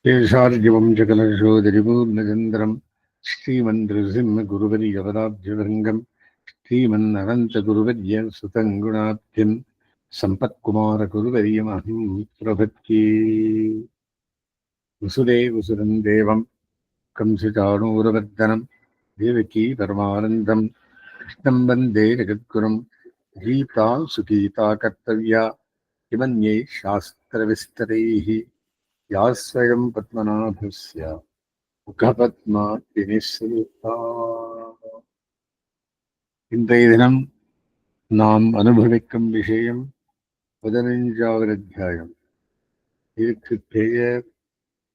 शेषार्यवंशकलशोदरिपूर्णचन्द्रम् श्रीमन्नृसिंहगुरुवर्यपदाब्जभृङ्गम् श्रीमन्ननन्तगुरुवर्य सुतम् गुणाब्धिम् सम्पत्कुमारगुरुवर्यमहम् प्रपद्ये। वसुदेवसुतम् देवम् कंसचाणूरवर्धनम् देवकी परमानन्दम् कृष्णम् वन्दे जगद्गुरुम्। गीता सुगीता कर्तव्या किमन्यै शास्त्रविस्तरैः या स्वयं पद्मनाभस्य முகபத்மாதினிஸ்ருதா. இன்றைய தினம் நாம் அனுபவிக்கும் விஷயம் 15வது அத்தியாயம். இதுக்கு பெயர்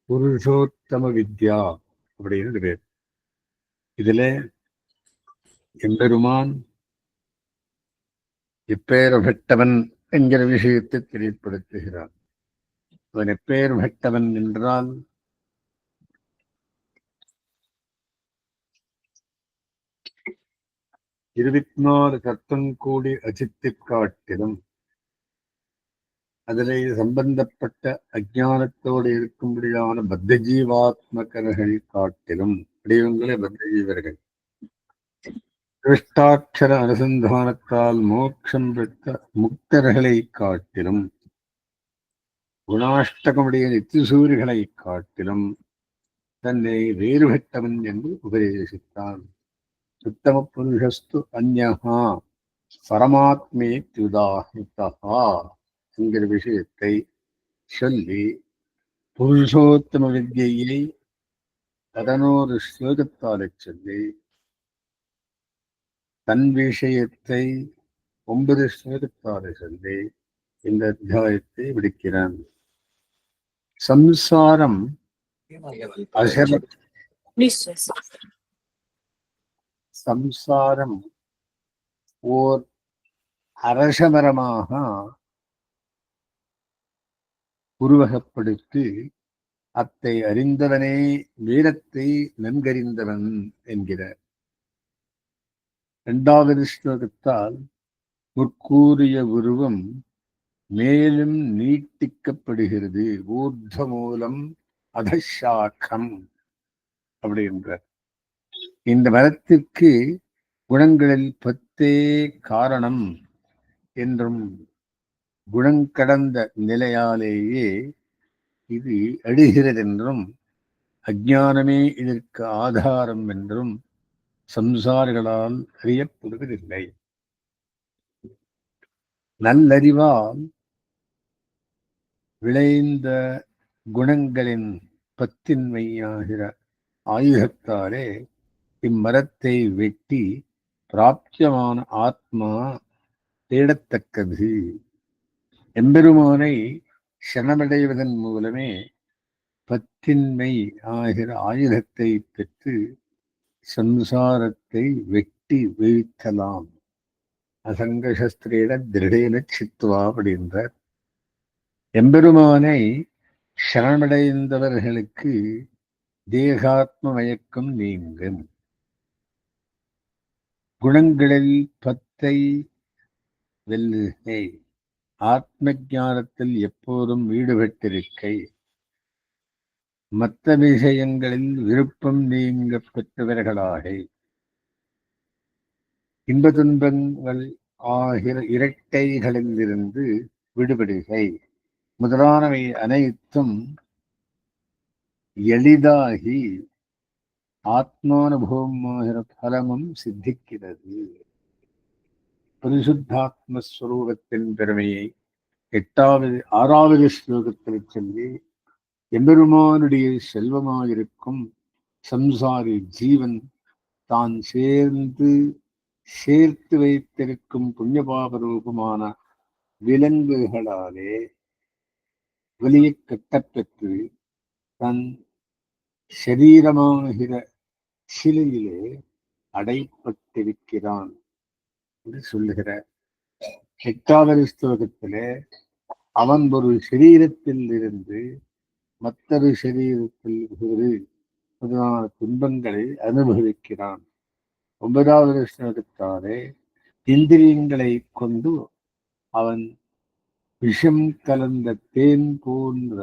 புருஷோத்தம வித்யா அப்படின்னு பேர். இதுல எம்பெருமான் எப்பேற்பட்டவன் என்கிற விஷயத்தை தெரியப்படுத்துகிறான். அவன் எப்பேற்பட்டவன் என்றால் இருபத்தினாலு தத்துவம் கூடி அஜித்தைக் காட்டிலும் அதிலே சம்பந்தப்பட்ட அஜானத்தோடு இருக்கும்படியான பத்த ஜீவாத்மகர்களை காட்டிலும் வடிவங்களே பத்த ஜீவர்கள் கிருஷ்டாட்சர அனுசந்தானத்தால் மோட்சம் பெற்ற முக்தர்களை காட்டிலும் குணாஷ்டகமுடைய நித்திசூரிகளை காட்டிலும் தன்னை வேறுபட்டவன் என்று உபதேசித்தான். உத்தம புருஷஸ்து அந்யஹா பரமாத்மேத்யுதாஹிதா என்கிற விஷயத்தை சொல்லி புருஷோத்தம வித்யை 11 ஸ்லோகத்தாலே சொல்லி தன் விஷயத்தை 9 ஸ்லோகத்தாலே சொல்லி இந்த அத்தியாயத்தை விடுக்கிறான். சம்சாரம் சம்சாரம் ஓர் அரசமரமாக உருவகப்படுத்தி அத்தை அறிந்தவனே வீரத்தை நன்கறிந்தவன் என்கிறார். 2வது ஸ்லோகத்தால் முற்கூறிய உருவம் மேலும் நீட்டிக்கப்படுகிறது. ஊர்த மூலம் அதசாக்கம் அப்படின்றார். இந்த மரத்திற்கு குணங்களில் 10 காரணம் என்றும் குணங்கடந்த நிலையாலேயே இது அழுகிறதென்றும் அஞ்ஞானமே இதற்கு ஆதாரம் என்றும் சம்சாரிகளால் அறியப்படுவதில்லை. நல்லறிவால் விளைந்த குணங்களின் பத்தின்மையாகிற ஆயுதத்தாலே இம்மரத்தை வெட்டி பிராப்தியமான ஆத்மா தேடத்தக்கது. எம்பெருமானை சரணமடைவதன் மூலமே பத்தின்மை ஆகிற ஆயுதத்தை பெற்று சம்சாரத்தை வெட்டி வீழ்த்தலாம். அசங்கசஸ்திரேன திருடேன சித்துவா அப்படின்றார். எம்பெருமானை சரணமடைந்தவர்களுக்கு தேகாத்ம மயக்கம் நீங்கும். குணங்களில் 10 வெல்லுகை, ஆத்ம ஞானத்தில் எப்போதும் ஈடுபட்டிருக்கை, மற்ற விஷயங்களில் விருப்பம் நீங்க பெற்றவர்களாக இன்ப துன்பங்கள் ஆகிற இரட்டைகளிலிருந்து விடுபடுகை முதலானவை அனைத்தும் எளிதாகி ஆத்மானுபவமாகிற பலமும் சித்திக்கிறது. பரிசுத்தாத்மஸ்வரூபத்தின் பெருமையை 6வது ஸ்லோகத்தில் சொல்லி எம்பெருமானுடைய செல்வமாயிருக்கும் சம்சாரி ஜீவன் தான் சேர்த்து வைத்திருக்கும் புண்ணியபாப ரூபமான விலங்குகளாலே வெளியே கட்டப்பெற்று தன் சரீரமாகிற சிலையிலே அடைப்பட்டிருக்கிறான் என்று சொல்லுகிறார். 8வது ஸ்லோகத்திலே அவன் ஒரு சரீரத்தில் இருந்து மற்றொரு சரீரத்தில் முதலான துன்பங்களை அனுபவிக்கிறான். 9வது ஸ்லோகத்தாலே இந்திரியங்களை கொண்டு அவன் விஷம் கலந்த தேன் போன்ற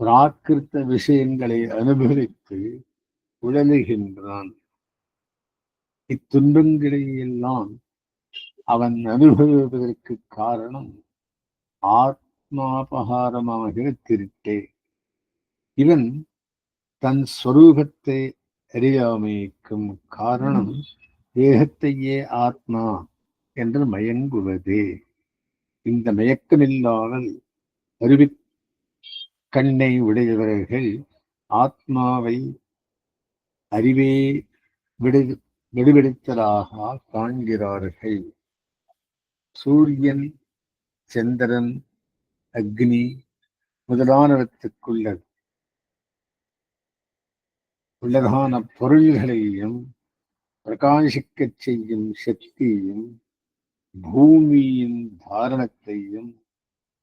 பிராகிருத்த விஷயங்களை அனுபவித்து உழலுகின்றான். இத்துன்பங்களை எல்லாம் அவன் அனுபவிப்பதற்கு காரணம் ஆத்மாபகாரமாகிற திருட்டே. இவன் தன் ஸ்வரூபத்தை அறியாமைக்கும் காரணம் தேகத்தையே ஆத்மா என்று மயங்குவதே. இந்த மயக்கமில்லாமல் அறிவி கண்ணை உடையவர்கள் ஆத்மாவை அறிவே விடுவிடுத்தலாக காண்கிறார்கள். சூரியன், சந்திரன், அக்னி முதலானவற்றுக்குள்ளதான பொருள்களையும் பிரகாசிக்கச் செய்யும் சக்தியும் பூமியின் தாரணத்தையும்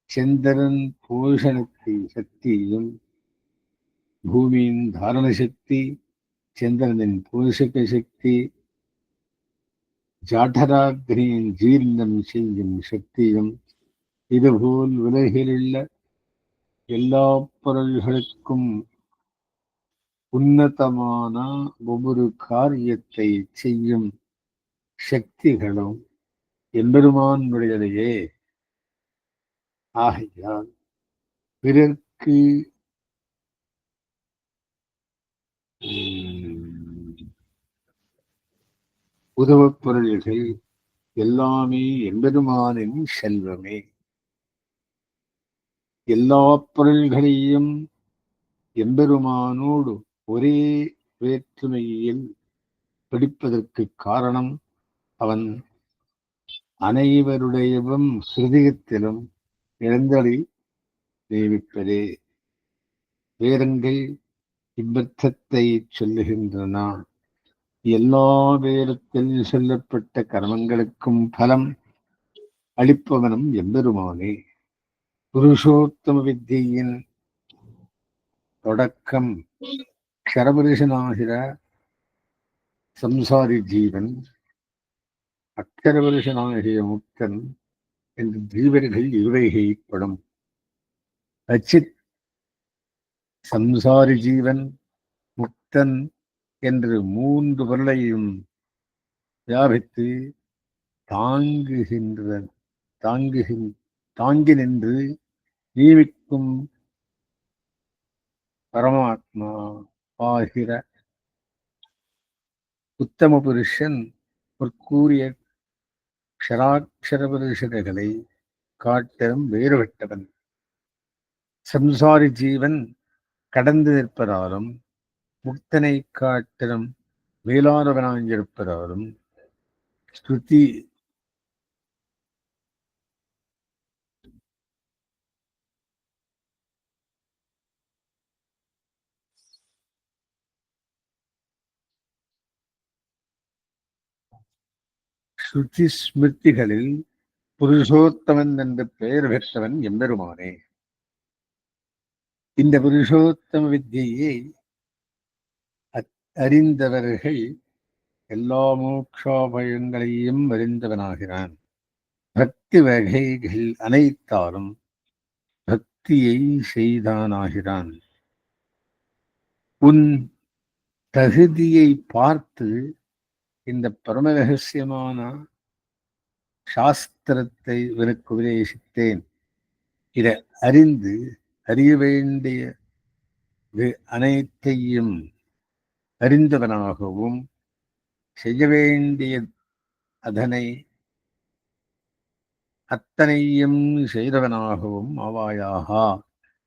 சந்திரன் போஷணத்தை சக்தியும் பூமியின் தாரண சக்தி, சந்திரனின் போஷக சக்தி, ஜாடராக்னியின் ஜீர்ணம் செய்யும் சக்தியும், இதுபோல் உலகிலுள்ள எல்லா பொருள்களுக்கும் உன்னதமான ஒவ்வொரு காரியத்தை செய்யும் சக்திகளும் எம்பெருமானுடையதையே. ஆகையால் பிறர்க்கு உதவப் பொருள்கள் எல்லாமே எம்பெருமானின் செல்வமே. எல்லா பொருள்களையும் எம்பெருமானோடு ஒரே வேற்றுமையில் பிடிப்பதற்கு காரணம் அவன் அனைவருடையவும் ஹிருதயத்திலும் எழுந்தடி தேவிப்பதே. வேதங்கள் இவ்வர்த்தத்தை சொல்லுகின்றன. எல்லா வேதத்தில் சொல்லப்பட்ட கர்மங்களுக்கும் பலம் அளிப்பவனும் எம்பெருமானே. புருஷோத்தம வித்தியின் தொடக்கம் க்ஷரபுருஷனாகிற சம்சாரி ஜீவன், அக்ஷரபுருஷனாகிய முக்தன் என்று ஜீவர்கள் இருவகைப்படும். அச்சித் சம்சாரி ஜீவன், முக்தன் என்று மூன்று பொருளையும் வியாபித்து தாங்கி நின்று ஜீவிக்கும் பரமாத்மா ஆகிற உத்தம புருஷன் கூறிய க்ஷராட்சர புருஷர்களை காட்டிலும் வேறுபட்டவன். சம்சாரி ஜீவன் கடந்து நிற்பதாலும் முக்தனை காட்டிலும் மேலானவனாயிருப்பதாலும் ஸ்ருதி ஸ்மிருதிகளில் புருஷோத்தமன் என்று பெயர் பெற்றவன் எம்பெருமானே. இந்த புருஷோத்தம வித்தியை அறிந்தவர்கள் எல்லா மோட்சாபயங்களையும் அறிந்தவனாகிறான். பக்தி வகைகள் அனைத்தாலும் பக்தியை செய்தானாகிறான். உன் தகுதியை பார்த்து இந்த பரம ரகசியமான சாஸ்திரத்தை இவனுக்கு உபதேசித்தேன். இதை அறிந்து அறிய வேண்டிய அனைத்தையும் அறிந்தவனாகவும் செய்ய வேண்டிய அதனை அத்தனையும் செய்தவனாகவும் ஆவாயாகா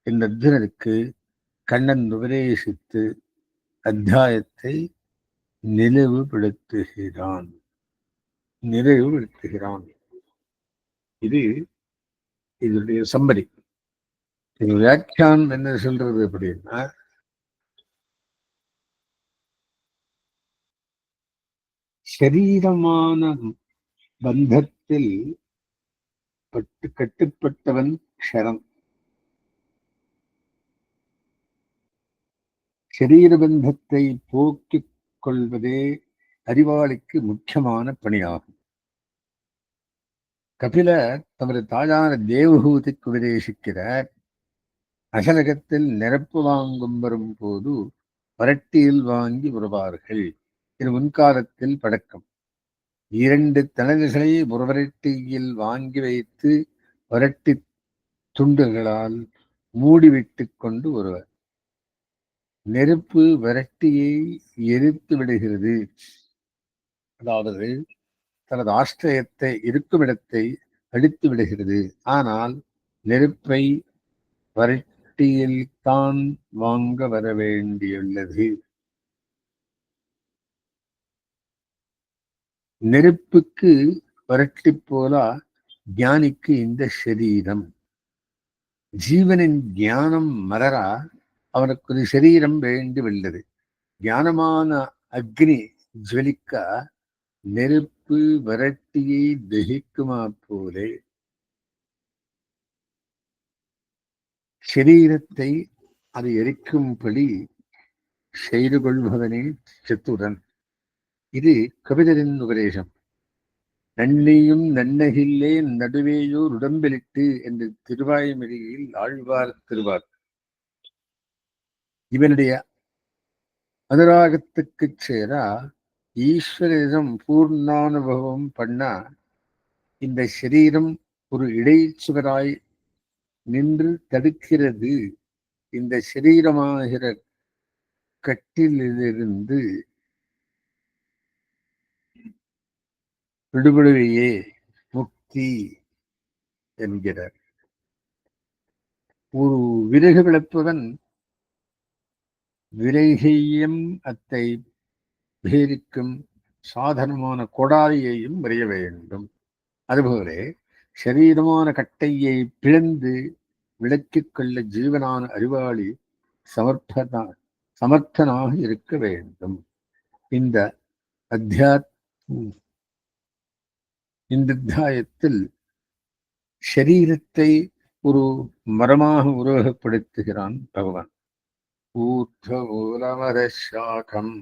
என்ற அர்ஜுனனுக்கு கண்ணன் உபதேசித்து அத்தியாயத்தை நிறைவுபடுத்துகிறான். இது இதனுடைய சம்பரி. வியாக்கியானம் என்ன சொல்றது அப்படின்னா, சரீரமான பந்தத்தில் கட்டுப்பட்டவன் க்ஷரம். சரீர பந்தத்தை போக்கிக் கொள்வதே அறிவாளிக்கு முக்கியமான பணியாகும். கபிலர் தமது தாயான தேவஹூதிக்கு உபதேசிக்கிறார். அசலகத்தில் நெருப்பு வாங்கும் வரும் போது வரட்டியில் வாங்கி வருவார்கள். இது முன்காலத்தில் பழக்கம். 2 தணல்களை வரட்டியில் வாங்கி வைத்து வரட்டி துண்டுகளால் மூடிவிட்டுக் கொண்டு வருவர். நெருப்பு வரட்டியை எரித்து விடுகிறது. அதாவது தனது ஆஷ்டயத்தை இருக்குமிடத்தை அடித்து விடுகிறது. ஆனால் நெருப்பை வரட்டியில்தான் வாங்க வர வேண்டியுள்ளது. நெருப்புக்கு வரட்டி போலா ஞானிக்கு இந்த சரீரம். ஜீவனின் ஞானம் மலரா அவனுக்கு ஒரு சரீரம் வேண்டியுள்ளது. ஞானமான அக்னி ஜுவலிக்க நெருப்பு வரட்டியை தகிக்குமா போலே சரீரத்தை அது எரிக்கும்படி செய்து கொள்பவனே சித்துடன். இது கபிலரின் உபதேசம். நன்னியும் நன்னகில்லே நடுவேயோர் உடம்பிலிட்டு என்று திருவாய்மொழியில் ஆழ்வார் திருவார். இவனுடைய அனுராகத்துக்குச் சேரா ஈஸ்வரிடம் பூர்ணானுபவம் பண்ணா இந்த சரீரம் ஒரு இடைச்சுவராய் நின்று தடுக்கிறது. இந்த சரீரமாகிற கட்டிலிருந்து விடுபடுவையே முக்தி என்கிறார். ஒரு விறகு விளப்பவன் விறகையும் அத்தை பேரிக்கும் சாதனமான கொடாரியையும் அறிய வேண்டும். அதுபோல சரீரமான கட்டையை பிளந்து விளக்கிக் கொள்ள ஜீவனான அறிவாளி சமர்த்தனாக இருக்க வேண்டும். இந்த அத்தியாயத்தில் சரீரத்தை ஒரு மரமாக உருவகப்படுத்துகிறான் பகவான். ஊர்த்வமூலமதசாகம்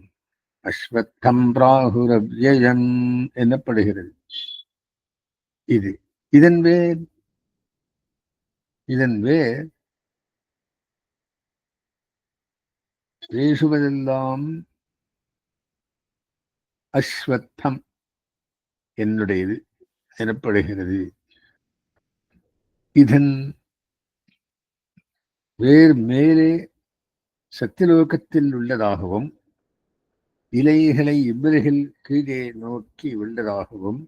அஸ்வத்தம் பிராகுரவ்யயம் எனப்படுகிறது. இதன் வேர் பேசுவதெல்லாம் அஸ்வத்தம் என்னுடையது எனப்படுகிறது. இதன் வேர் மேலே சத்தியலோகத்தில் உள்ளதாகவும் இலைகளை இவ்விலைகள் கீழே நோக்கி உள்ளதாகவும்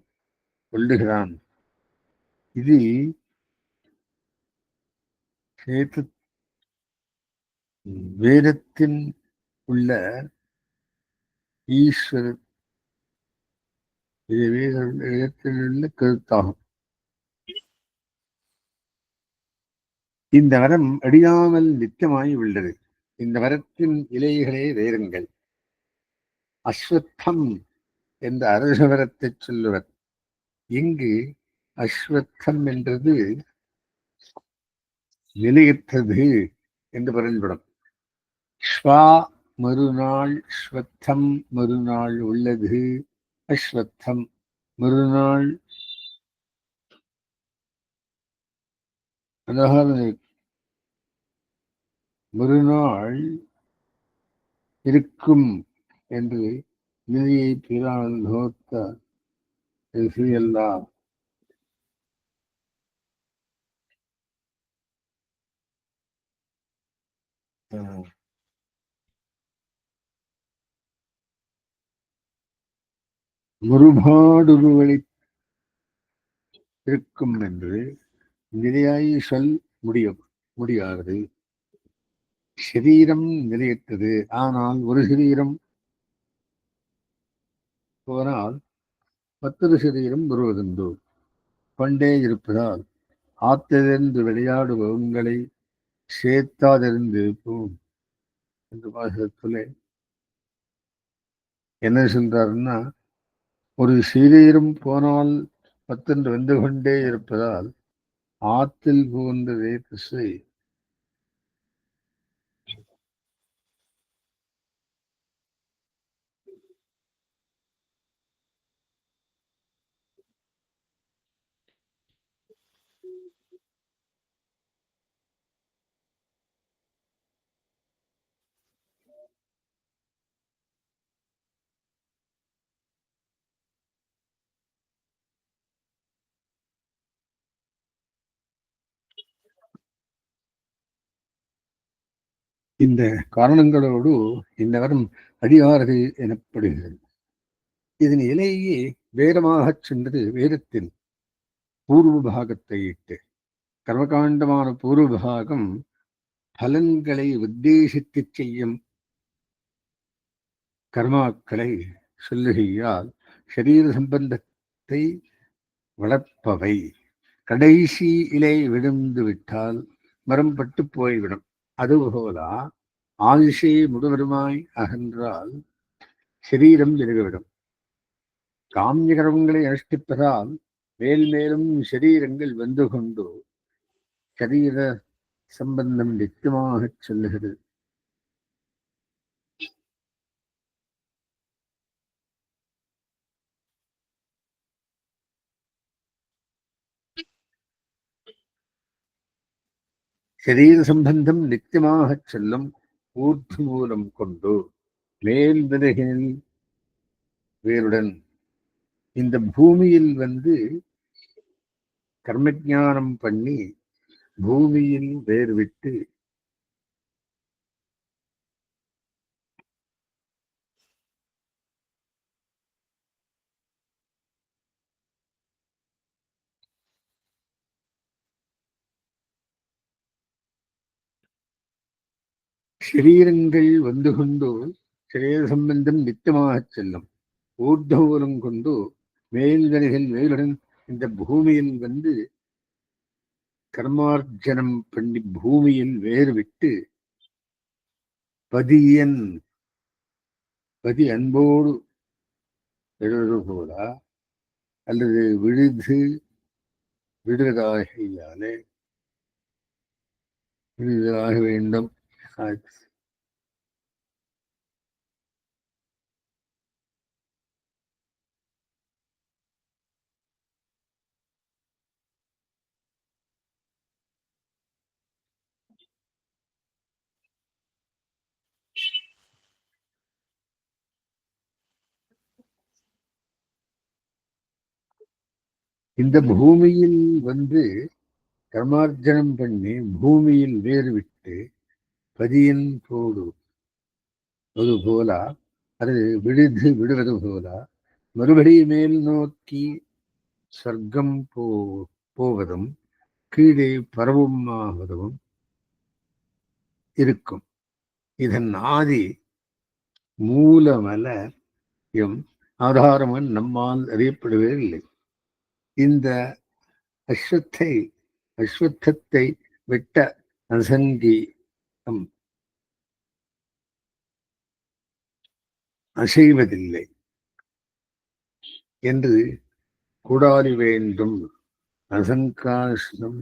கொள்ளுகிறான். இது வேதத்தின் உள்ள ஈஸ்வரர் வேதத்தில் உள்ள கருத்தாகும். இந்த மரம் அடியாமல் நித்தியமாய் உள்ளது. இந்த மரத்தின் இலைகளே வேறுங்கள். அஸ்வத்தம் என்ற அரசவரத்தை சொல்லுவர். இங்கு அஸ்வத்தம் என்றது நிலையற்றது என்று பொருள்படும். ஸ்வா மறுநாள் ஸ்வத்தம் மறுநாள் உள்ளது. அஸ்வத்தம் மறுநாள் மறுநாள் இருக்கும் என்று நிலையை பிறால் நோக்க எல்லாம் முறுபாடுருவழி இருக்கும் என்று நிலையாய் சொல் முடியாது. சரீரம் நிலையற்றது. ஆனால் ஒரு சரீரம் போனால் மற்றொரு சரீரம் வருவதுண்டு. கொண்டே இருப்பதால் ஆத்திலிருந்து விளையாடுபவங்களை சேர்த்தாதிருந்திருப்போம் என்று பாசத்திலே என்ன சொல்றாருன்னா, ஒரு சரீரம் போனால் மற்றொன்று வந்து கொண்டே இருப்பதால் ஆத்தில் புகுந்ததே திசை. இந்த காரணங்களோடு இந்த வரம் அடியாரது எனப்படுகிறது. இதன் இலையே வேதமாகச் சென்றது வேதத்தில் பூர்வ பாகத்தை இட்டு. கர்மகாண்டமான பூர்வ பாகம் பலன்களை உத்தேசித்து செய்யும் கர்மாக்களை சொல்லுகையால் சரீர சம்பந்தத்தை வளர்ப்பவை. கடைசி இலை விழுந்து விட்டால் மரம் பட்டு போய்விடும். அதுபோல ஆயுஷை முழுவதுமாய் அகன்றால் சரீரம் விலகிவிடும். காமிய கர்மங்களை அனுஷ்டிப்பதால் மேல் மேலும் சரீரங்கள் வந்து கொண்டு சரீர சம்பந்தம் நிச்சயமாகச் சொல்லுகிறது. சரீர சம்பந்தம் நித்தியமாகச் செல்லும் ஊர்த்து மூலம் கொண்டு மேல் விலகினில் வேருடன் இந்த பூமியில் வந்து கர்மஜானம் பண்ணி பூமியில் வேர் விட்டு சரீரங்கள் வந்து கொண்டு சரீர சம்பந்தம் நித்தியமாகச் செல்லும் ஊர்தூலம் கொண்டு மேல்வரைகள் மேலுடன் இந்த பூமியில் வந்து கர்மார்ஜனம் பண்ணி பூமியில் வேறு விட்டு பதியன் பதி அன்போடு எழுது போல அல்லது விடுவதாகியாலே விடுவதாக வேண்டும். இந்த பூமியில் வந்து கர்மார்ஜனம் பண்ணி பூமியில் வேறு விட்டு பதியன் போடு அது போல அது விடுவது போல மறுபடி மேல் நோக்கி சொர்க்கம் போவதும் கீழே பரவுமாவதும் இருக்கும். இதன் ஆதி மூலமலம் ஆதாரமன் நம்மால் அறியப்படுவே இல்லை. இந்த அஸ்வத்தத்தை விட்ட அசங்கீகம் அசைவதில்லை என்று கூடாலி வேண்டும். அசங்காசனம்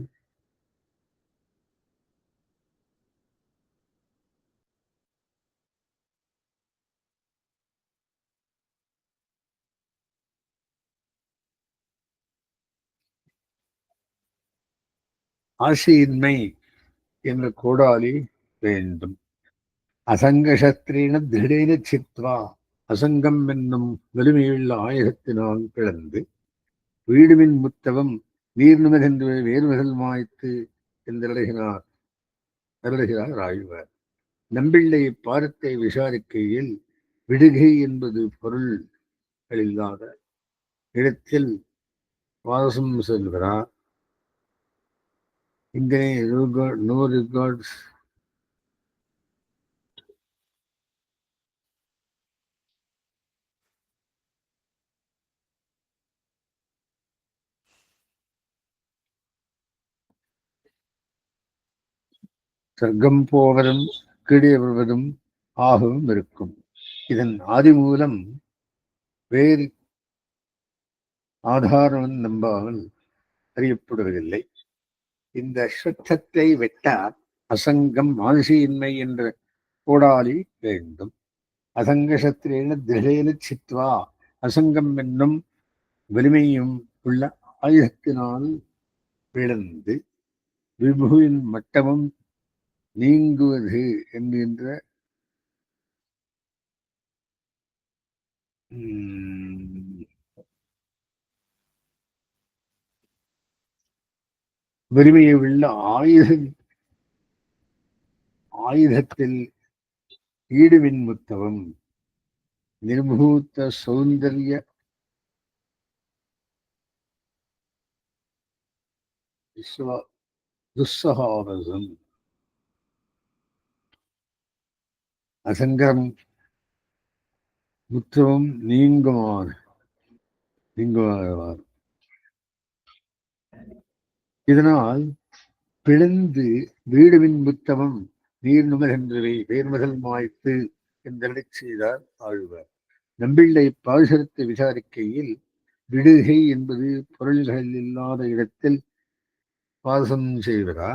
ஆசையின்மை என்ற கோடாலி வேண்டும். அசங்கசத்திரேன திருடேன சித்வா அசங்கம் என்னும் வலிமையுள்ள ஆயுதத்தினால் பிளந்து வீடுமின் முத்தவம் நீர்நிமிகன்று வேறுமிகல் மாய்த்து என்றுகிறார் ஆழ்வார். நம்பிள்ளை பாரத்தை விசாரிக்கையில் விடுகை என்பது பொருள் இல்லாத இடத்தில் வாசம் செல்கிறார். இங்கே no regards சொர்க்கம் போவதும் கீழே வருவதும் ஆகவும் இருக்கும். இதன் ஆதி மூலம் வேறு ஆதாரம் நம்பாமல் அறியப்படுவதில்லை. இந்த அஸ்வத்தத்தை வெட்டார் அசங்கம் ஆசையின்மை என்ற கோடாலி வேண்டும். அசங்கசத்திரேன திருடேன சித்வா அசங்கம் என்னும் வலிமையும் உள்ள ஆயுதத்தினால் பிளந்து விபுவின் மட்டமும் நீங்குவது என்கின்ற வலிமையை உள்ள ஆயுதத்தில் ஈடுவின் முத்தவம் நிர்மூத்த சௌந்தர்ய துஸ்ஸகாரசம் அசங்கரம் முத்தவம் நீங்குமாறு இதனால் பிளந்து வீடுவின் முத்தவம் நீர் நுமர்கின்றவை வேர்முதல் மாய்த்து என்றடி செய்தார் ஆழ்வார். நம்பிள்ளை பாசுரத்தை விசாரிக்கையில் விடுகை என்பது பொருள்கள் இல்லாத இடத்தில் வாசம் செய்வதா,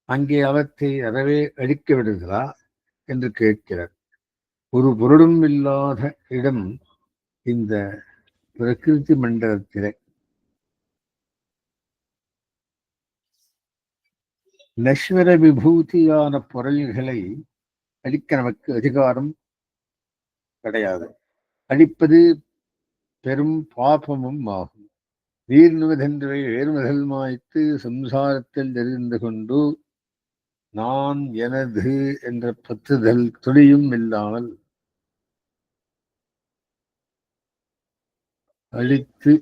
அங்கே அவற்றை அறவே அழிக்க விடுகிறா என்று கேட்கிறார். ஒரு பொருளும் இல்லாத இடம் இந்த பிரகிருதி மண்டலத்திலே. நஸ்வர விபூதியான பொருள்களை அழிக்க நமக்கு அதிகாரம் கிடையாது. அழிப்பது பெரும் பாபமும் ஆகும். வீர்னுவதென்றவை வேறுமுதல் மாய்த்து சம்சாரத்தில் தெரிந்து கொண்டு நான் எனது என்ற பற்றுதல் துளியும் இல்லாமல் அழித்து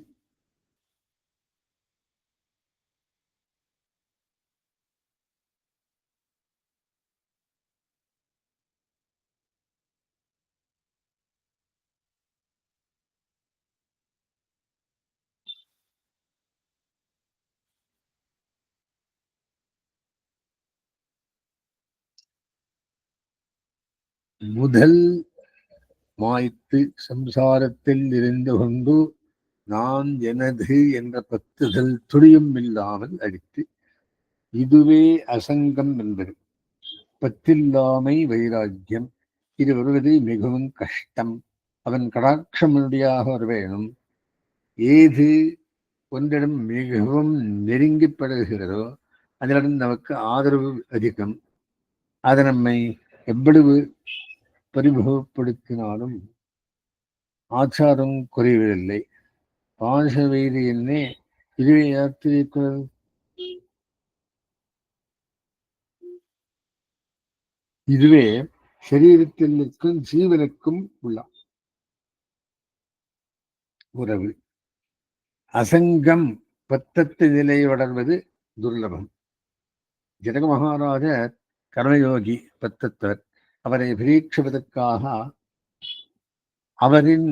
முதல் மாய்த்து சம்சாரத்தில் இருந்து கொண்டு நான் எனது என்ற பற்றுதல் துளியும் இல்லாமல் அழித்து, இதுவே அசங்கம் என்பது. பற்றில்லாமை வைராக்கியம். இது வருவது மிகவும் கஷ்டம். அவன் கடாட்சமுடியாக வர வேணும். ஏது ஒன்றிடம் மிகவும் நெருங்கிப்படுகிறதோ அதனிடம் நமக்கு ஆதரவு அதிகம். அது நம்மை எவ்வளவு பரிபவப்படுத்தினாலும் ஆச்சாரம் குறைவதில்லை. பாச வைது என்னே இதுவே யாத்திரிக்கிறது. இதுவே சரீரத்தில் நிற்கும் ஜீவனுக்கும் உள்ள உறவு. அசங்கம் பத்தத்து நிலை வளர்வது துர்லபம். ஜனக மகாராஜர் கர்மயோகி பத்தத்தர். அவரை பரீட்சிப்பதற்காக அவரின்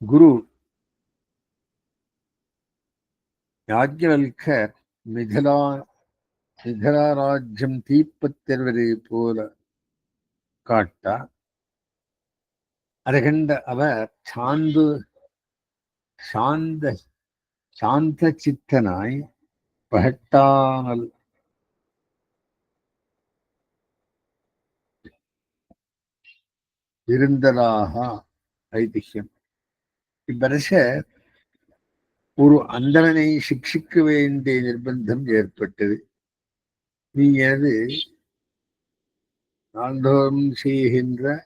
குரு யாஜ்ஞவல்கர் மிதிலா ராஜ்யம் தீப்பத்தெருவதை போல காட்ட, அதை கண்ட அவர் சாந்த சித்தனாய் பகட்டாமல் இருந்ததாக ஐதிஹ்யம். இவ்வரச ஒரு அந்தணனை சிக்ஷிக்க வேண்டிய நிர்பந்தம் ஏற்பட்டது. நீ எனது நாள்தோறும் செய்கின்ற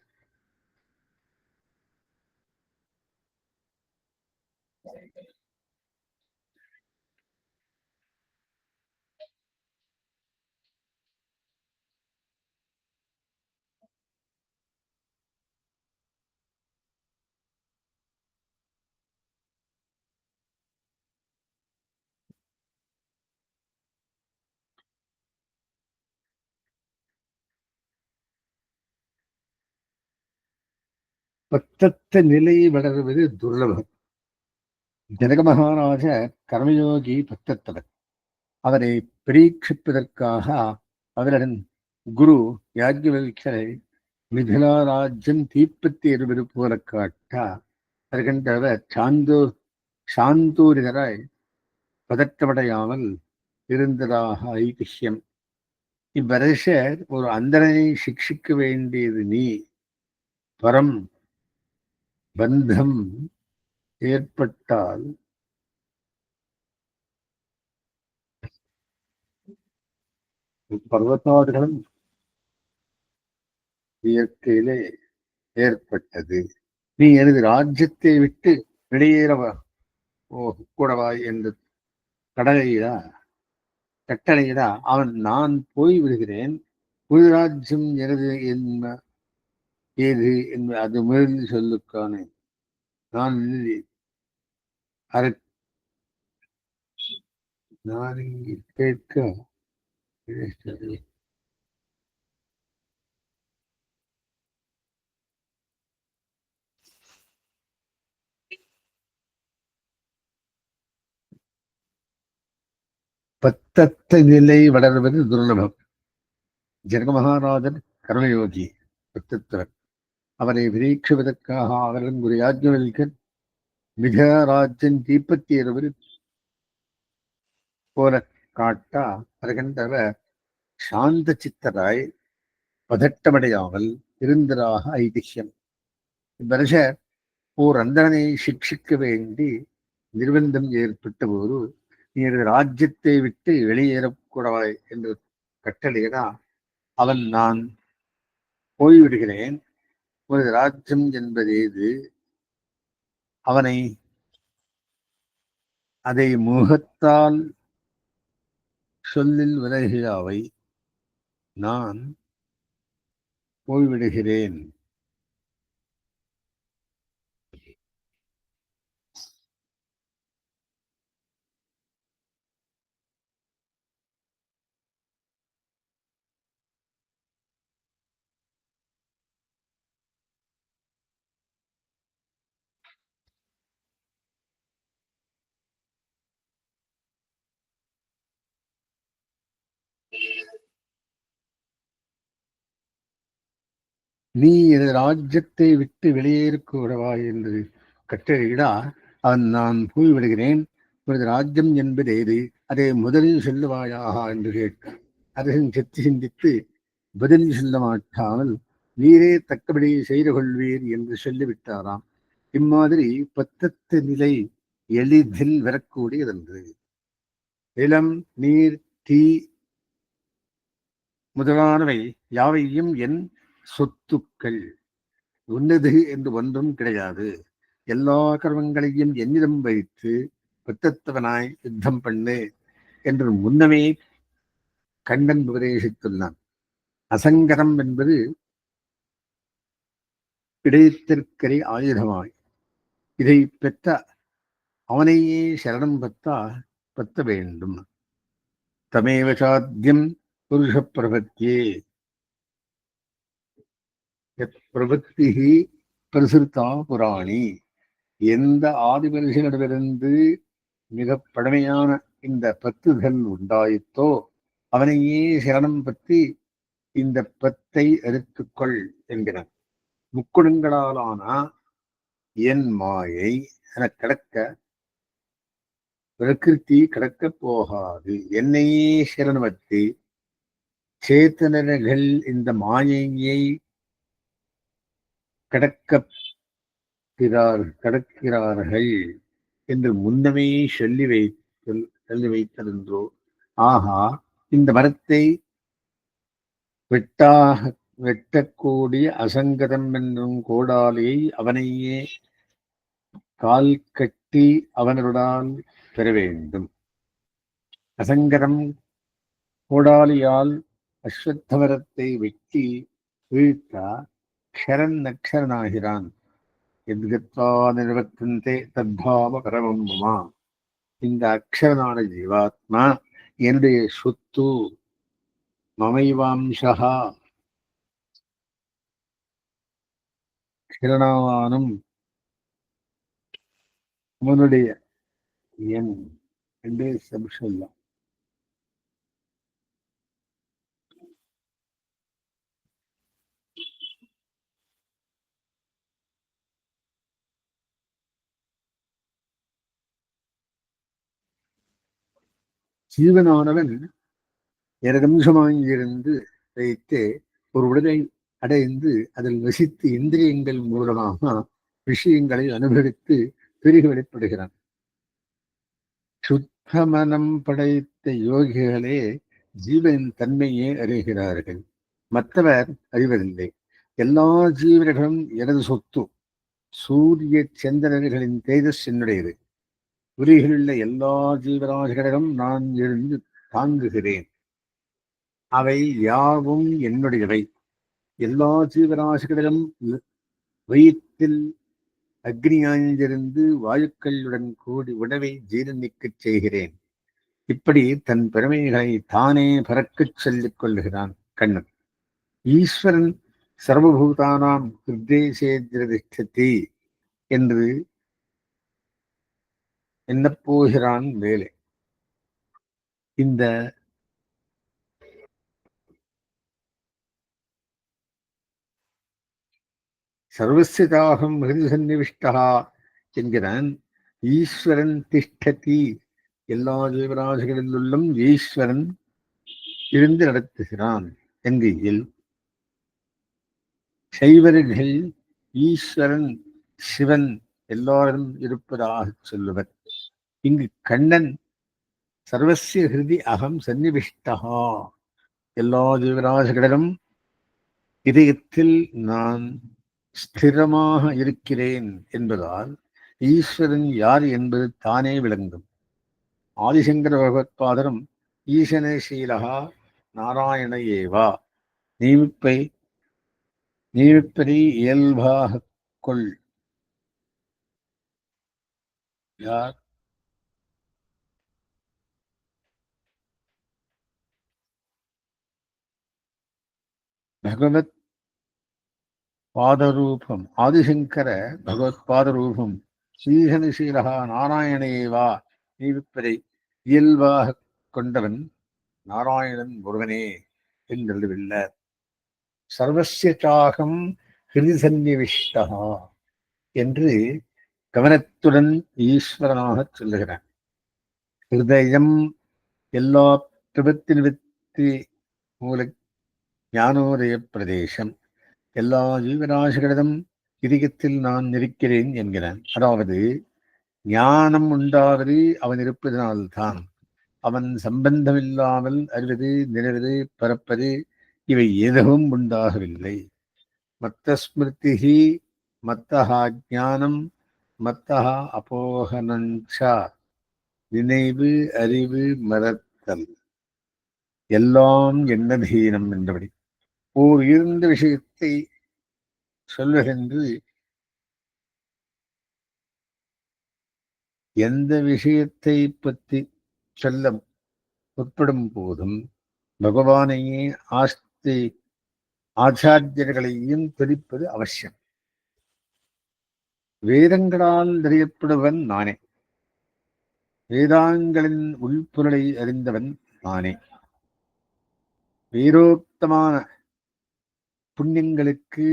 பத்தத்த நிலை வளர்வது துர்லபம். ஜனக மகாராஜ கர்மயோகி பத்தத்தவர். அவரை பரீட்சிப்பதற்காக அவரிடம் குரு யாஜ்ஞவல்கரை மிதிலா ராஜ்யம் தீப்பத்தி எருவது போல காட்ட, அது கண்டவர் சாந்தூரிதராய் பதற்றமடையாமல் இருந்ததாக ஐதிஹ்யம். இவ்வரசர் ஒரு அந்தரனை சிக்ஷிக்க வேண்டியது நீ பரம் பந்தம் ஏற்பட்டால் பர்வதாடுகளும் இயற்கையிலே ஏற்பட்டது. நீ எனது ராஜ்யத்தை விட்டு வெளியேறவா கூடவாய் என்று கட்டளையிடா அவன் நான் போய் விடுகிறேன், ஒரு ராஜ்யம் எனது என்ன ஏது என்பது அது முதலில் சொல்லுக்கான நான் அரை நான் இங்கு கேட்க பத்தத்த நிலை வளர்வது துர்லபம். ஜனக மகாராஜன் கர்மயோகி பத்தத்தவர். அவரை விரீட்சுவதற்காக அவரின் ஒரு யாஜ்ஞவல்கர் மிக ராஜ்யம் தீப்பத்தி எறிவது போல காட்டா வருகின்றவர் சாந்த சித்தராய் பதட்டமடையாமல் இருந்ததாக ஐதிஹ்யம். இவ்வரசர் ஓர் அந்தணனை சிக்ஷிக்க வேண்டி நிர்பந்தம் ஏற்பட்ட போது நீர் ராஜ்யத்தை விட்டு வெளியேறக்கூடாது என்று கட்டளையிடா அவன் நான் போய்விடுகிறேன், ஒரு ராஜ்யம் என்பது ஏது, அவனை அதை முகத்தால் சொல்லில் விலகியாவை நான் போய்விடுகிறேன். நீ எனது ராஜ்யத்தை விட்டு வெளியேறக்கூடவா என்று கட்டளையிடா அவன் நான் போய்விடுகிறேன், உனது ராஜ்யம் என்பது ஏது, அதை முதலில் சொல்லுவாயாக என்று கேட்க அரசன் சற்று சிந்தித்து பதில் சொல்ல மாட்டாமல் நீரே தக்கபடி செய்து கொள்வீர் என்று சொல்லிவிட்டாராம். இம்மாதிரி பத்தத்து நிலை எளிதில் வரக்கூடியதென்று. நிலம், நீர், தீ முதலானவை யாவையும் என் சொத்துக்கள், உன்னது என்று ஒன்றும் கிடையாது. எல்லா கர்மங்களையும் என்னிடம் வைத்து பத்தத்தவனாய் யுத்தம் பண்ணு என்று முன்னமே கண்ணன் உபதேசித்துள்ளான். அசங்கரம் என்பது இடைத்திற்கரை ஆயுதமாய் இதை பெற்ற அவனையே சரணம் பத்த வேண்டும். தமேவ சாத்தியம் புருஷ பிரபத்தியே பிரபத்தி பிரசுத்தா புராணி. எந்த ஆதிபரிசனிடமிருந்து மிக பழமையான இந்த பத்துதல் உண்டாயித்தோ அவனையே சரணம் பற்றி இந்த பத்தை எடுத்துக்கொள் என்கிறார். முக்குணங்களாலான என் மாயை என கடக்க பிரகிருதி கடக்கப் போகாது. என்னையே சரணமத்தி சேத்தனர்கள் இந்த மாயையை கடக்கிறார்கள் என்று முன்னமே சொல்லி வைத்ததென்றோ. ஆகா, இந்த மரத்தை வெட்டக்கூடிய அசங்கதம் என்னும் கோடாலியை அவனையே கால் கட்டி அவனருடால் பெற வேண்டும். அசங்கரம் கோடாலியால் அஸ்வத்தமரத்தை வெட்டி வீழ்த்தா க்ஷரன் நக்ஷரனாகிறான். எத்கத்வா நிர்வர்த்தந்தே தத்தாம பரமம் மமா. இந்த அக்ஷரனான ஜீவாத்மா என்னுடைய சொத்து, மமைவாம்சா, கிரணவானும் அவனுடைய என் என்று சொல்லலாம். ஜீவனானவன் இரதம்சமாயிருந்து வைத்து ஒரு உடலை அடைந்து அதில் வசித்து இந்திரியங்கள் மூலமாக விஷயங்களை அனுபவித்து பெருகி வெளிப்படுகிறான். சுத்த மனம் படைத்த யோகிகளே ஜீவனின் தன்மையே அறிகிறார்கள், மற்றவர் அறிவதில்லை. எல்லா ஜீவர்களும் எனது சொத்து. சூரிய சந்திரர்களின் தேஜஸ் என்னுடையது. உலகிலுள்ள எல்லா ஜீவராசிகளிடம் நான் எழுந்து தாங்குகிறேன். அவை யாவும் என்னுடையவை. எல்லா ஜீவராசிகளிலும் வயிற்றில் அக்னியாயிருந்து வாயுக்களுடன் கூடி உணவை ஜீரணிக்கச் செய்கிறேன். இப்படி தன் பெருமைகளை தானே பறக்கச் சொல்லிக் கொள்ளுகிறான் கண்ணன். ஈஸ்வரன் சர்வபூதானாம் ஹிருதேசேத்ரதிஷ்டதி என்று எண்ணப் போகிறான் வேலை. இந்த சர்வசிதாகம் ஹிருதி சந்நிவிஷ்டா என்கிறான். ஈஸ்வரன் திஷ்டதி, எல்லா ஜீவராசிகளிலும் ஈஸ்வரன் இருந்து நடத்துகிறான் என்கையில் சைவர்கள் ஈஸ்வரன் சிவன் எல்லாரும் இருப்பதாக சொல்லுவர். இங்கு கண்ணன் சர்வசிய ஹிருதி அகம் சந்நிவிஷ்டா, எல்லா ஜீவராசிகளிலும் இதயத்தில் நான் ஸ்திரமாக இருக்கிறேன் என்பதால் ஈஸ்வரன் யார் என்பது தானே விளங்கும். ஆதிசங்கர பகவத்பாதரும் ஈசனே சீலகா நாராயண ஏவா, நீவிப்பதை இயல்பாக கொள். யார்? பகவத் பாதரூபம், ஆதிசங்கர பகவத் பாதரூபம் ஸ்ரீசனிசீலகா நாராயணேவா, நீவிப்பதை இயல்பாக கொண்டவன் நாராயணன் ஒருவனே என்றுவில்ல. சர்வசிய சாகம் ஹிருதி சந்நிவிஷ்டா என்று கவனத்துடன் ஈஸ்வரனாக சொல்லுகிறான். ஹிருதயம் எல்லா பிரபத்தி மூல ஞானோதய பிரதேசம், எல்லா ஜீவராசிகளிடம் இதயத்தில் நான் இருக்கிறேன் என்கிறான். அதாவது ஞானம் உண்டாவது அவன் இருப்பதனால்தான். அவன் சம்பந்தமில்லாமல் அறிவது, நினைவது, பரப்பது இவை எதுவும் உண்டாகவில்லை. மத்த ஸ்மிருதி மத்தஹா ஞானம் மத்தஹா அபோகனஞ்சா, நினைவு அறிவு மறத்தல் எல்லாம் எண்ணதீனம் என்றபடி ஓர் இருந்த விஷயத்தை சொல்வதென்று எந்த விஷயத்தை பற்றி சொல்ல முற்படும் போதும் பகவானையே ஆச்சாரியர்களையும் துதிப்பது அவசியம். வேதங்களால் அறியப்படுவன் நானே, வேதாங்களின் உள்பொருளை அறிந்தவன் நானே, வேரோக்தமான புண்ணியங்களுக்கு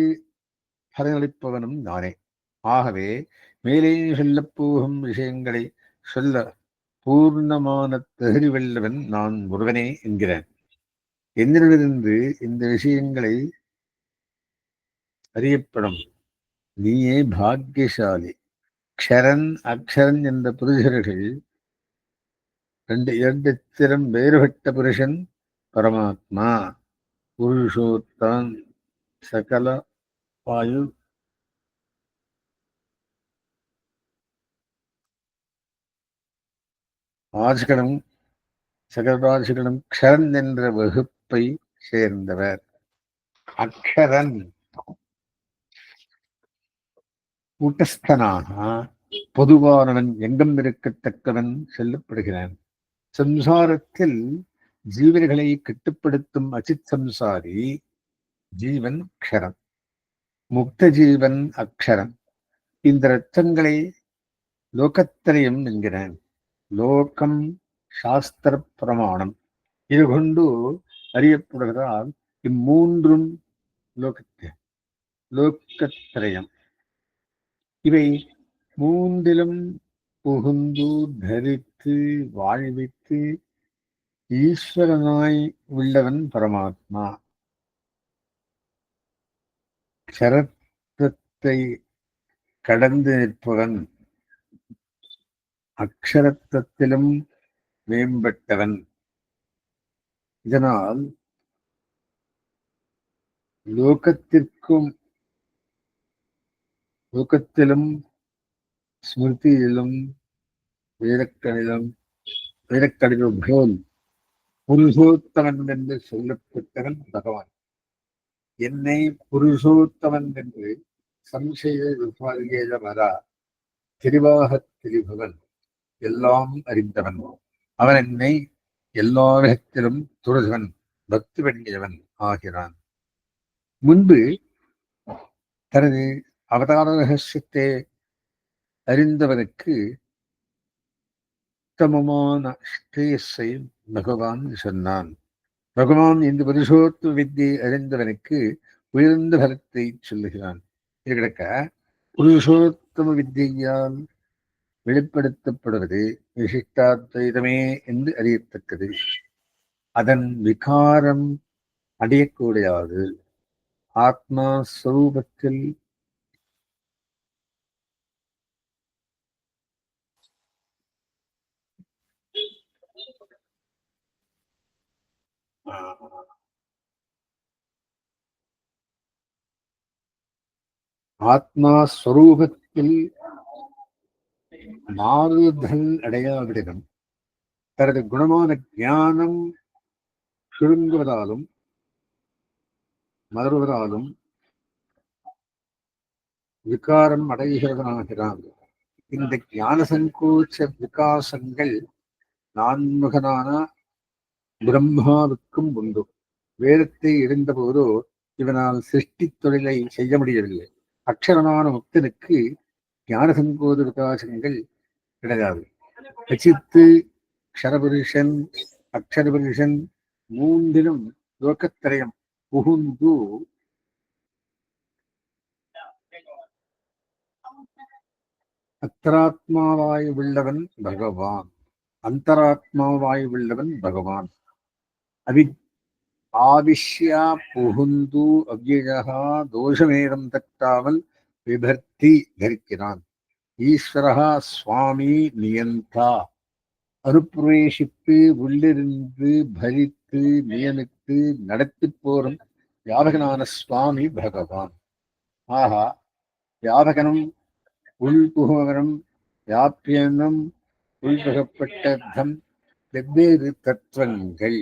பலனளிப்பவனும் நானே. ஆகவே மேலே சொல்லப் போகும் விஷயங்களை சொல்ல பூர்ணமான தகுதி வெல்லவன் நான் ஒருவனே என்கிறான். என்னிடமிருந்து இந்த விஷயங்களை அறியப்படும் நீயே பாக்கியசாலி. க்ஷரன் அக்ஷரன் என்ற புருஷர்கள் இரண்டு திறம் வேறுபட்ட புருஷன் பரமாத்மா. புருஷோத்தான் சகல வாயு ஆசிகளும் சகலராசிகளும் க்ஷரன் என்ற வகுப்பை சேர்ந்தவர். அக்ஷரன் கூட்டஸ்தனாக பொதுவானவன், எங்கும் இருக்கத்தக்கவன் சொல்லப்படுகிறான். சம்சாரத்தில் ஜீவர்களை கட்டுப்படுத்தும் அச்சித் சம்சாரி ஜீவன் க்ஷரன், முக்த ஜீவன் அக்ஷரன். இந்த ரத்தங்களை லோகத்திரயம் என்கிறான். லோகம் சாஸ்திர பிரமாணம் இது கொண்டு அறியப்படுவதால் இம்மூன்றும் லோகத்திரயம். இவை மூன்றிலும் புகுந்து தரித்து வாழ்வித்து ஈஸ்வரனாய் உள்ளவன் பரமாத்மா. க்ஷரத்தை கடந்து நிற்பவன், அக்ஷரத்திலும் மேம்பட்டவன். இதனால் லோகத்திலும் ஸ்மிருதியிலும் வேதக்கணிதம் போல் புருஷோத்தமன் என்று சொல்லப்பட்டவன் பகவான். என்னை புருஷோத்தமன் என்று சம்சய விபாகேத வரா திரிவாகத் திரிபவன், எல்லாம் அறிந்தவன். அவன் என்னை எல்லா விதத்திலும் துறந்தவன், பக்தி பண்ணியவன் ஆகிறான். முன்பு தனது அவதார ரகசியத்தை அறிந்தவனுக்கு உத்தமமான ஸ்ரேயஸை பகவான் சொன்னான். பகவான் இந்த புருஷோத்தம வித்தியை அறிந்தவனுக்கு உயர்ந்த பலத்தை சொல்லுகிறான். இது கிடக்க புருஷோத்தம வித்தியால் வெளிப்படுத்தப்படுவது விசிஷ்டாத்வைதமே என்று அறியத்தக்கது. அதன் விகாரம் அடையக்கூடியது. ஆத்மா ஸ்வரூபத்தில் ஆத்மாஸ்வரூபத்தில் மாறுதல் அடையாவிடம் தனது குணமான ஞானம் சுருங்குவதாலும் மலர்வதாலும் விகாரம் அடைகிறவனாகிறான். இந்த ஞான சங்கோச்ச விகாசங்கள் நான்முகனான பிரம்மாவுக்கும் உண்டு. வேதத்தை இருந்தபோதோ இவனால் சிருஷ்டி தொழிலை செய்ய முடியவில்லை. அக்ஷரமான முக்தனுக்கு ஞான சங்கோத விகாசங்கள் கிடையாது. ரசித்து க்ஷரபுருஷன் அக்ஷரபுருஷன் மூன்றிலும் லோகத்திரயம் புகுந்து அந்தராத்மாவாய் உள்ளவன் பகவான். அந்தராத்மாவாய் உள்ளவன் பகவான். ஆவிஷ்யா புகுந்து அவ்யயா தோஷமேதம் தட்டாமல் விபர்த்தி தரிக்கிறான். ஈஸ்வரா சுவாமி நியந்தா, அனுப்பிரவேசித்து உள்ளிருந்து பரித்து நியமித்து நடத்தி போரும் வியாபகனான சுவாமி பகவான். ஆகா, வியாபகனும் உள்புகவனும் வியாபியனும் உள்புகப்பட்டம் வெவ்வேறு தத்துவங்கள்.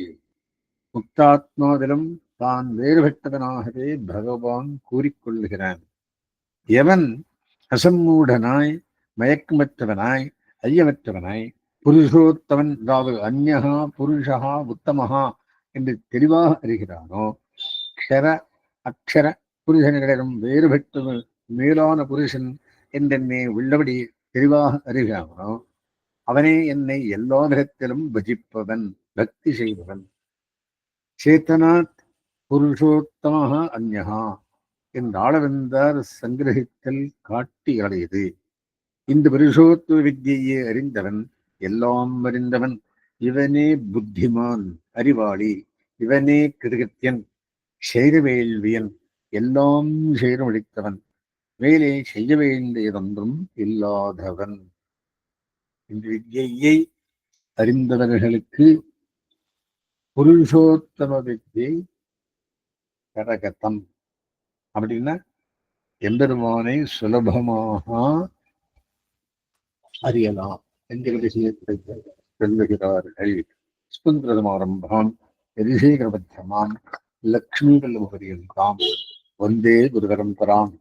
முக்தாத்மாவிலும் தான் வேறுபட்டவனாகவே பகவான் கூறிக்கொள்ளுகிறான். எவன் அசம்மூடனாய் மயக்கமற்றவனாய் ஐயமற்றவனாய் புருஷோத்தமன், அதாவது அந்யகா புருஷா உத்தமஹா என்று தெளிவாக அறிகிறானோ, க்ஷர அக்ஷர புருஷன்களிடம் வேறுபட்ட மேலான புருஷன் என்றென்னை உள்ளபடி தெளிவாக அறிகிறானோ, அவனே என்னை எல்லா விதத்திலும் பஜிப்பவன், பக்தி செய்பவன். சேத்தனாத் புருஷோத்தமாக அந்யகா என்றாளவென்றார் சங்கிரகித்தல் காட்டி அடையது. இந்த புருஷோத்தம வித்தியை அறிந்தவன் எல்லாம் அறிந்தவன். இவனே புத்திமான், அறிவாளி. இவனே கிருகத்தியன், செய்தவேள்வியன், எல்லாம் செய்தமளித்தவன், மேலே செய்ய வேண்டியதொன்றும் இல்லாதவன். இந்த வித்தியை அறிந்தவர்களுக்கு புருஷோத்தம வித்தியை கரகதம். அப்படின்னா எம்பெருமானை சுலபமாக அறியலாம் என்ற விஷயத்தை சொல்லுகிறார்கள். ஸ்புந்திரமாரம்பாம் எரிசேகரபத்தியமாம் லக்ஷ்மீகல்லபரியந்தாம் வந்தே குருபரம்பராம்.